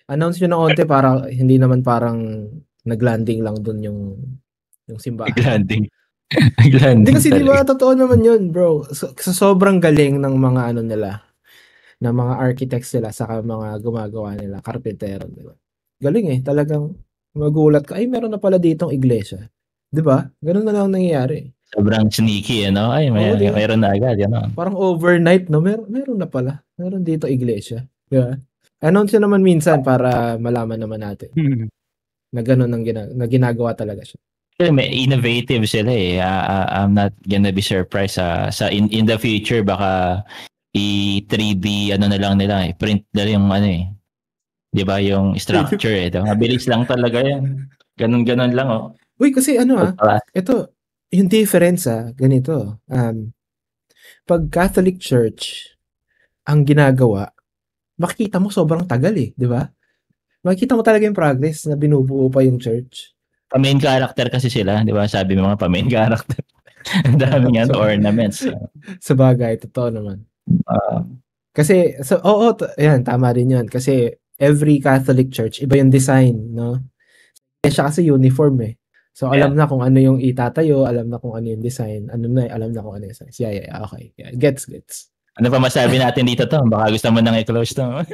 Announce nyo ng onte para hindi naman parang naglanding lang dun yung simbahan. Naglanding. Hindi Naglanding kasi 'di talaga. ba totoo naman 'yun, bro. Sa sobrang galing ng mga ano nila, ng mga architects nila saka mga gumagawa nila, karpentero, 'di ba? Galing eh, talagang magugulat ka, ay meron na pala ditong iglesia. 'Di ba? Gano'n na lang nangyayari. Sobrang sneaky, ano? Ay, Oo, 'di ba? mayroon na agad, gano'n. Parang overnight 'no, meron na pala. Meron dito iglesia, 'di ba? Announce nyo naman minsan para malaman naman natin Hmm. na gano'n na ginagawa talaga siya. Kasi may innovative sila eh. I'm not gonna be surprised sa in the future baka i-3D ano na lang nila eh. Print na yung ano eh. 'Di ba yung structure eh. Mabilis lang talaga yan. Ganun-ganun lang oh. Uy, kasi ano, Pagka, ito, yung difference, ganito, 'pag Catholic Church ang ginagawa, makikita mo sobrang tagal, eh, 'di ba? Makikita mo talaga yung progress na binubuo pa yung church. pa-main character kasi sila, 'di ba? Sabi mo nga pa-main character. Ang daming ano, ornaments. Sabagay, totoo naman. Uh, Kasi oo, ayan tama rin 'yun kasi every Catholic Church iba yung design 'no? Siya kasi uniform, eh. So, yeah. alam na kung ano yung itatayo, alam na kung ano yung design, ano na, alam na kung ano yung size. Yeah, yeah, okay. Yeah, gets, gets. Ano pa masabi natin dito to? Baka gusto mo nang i-close to.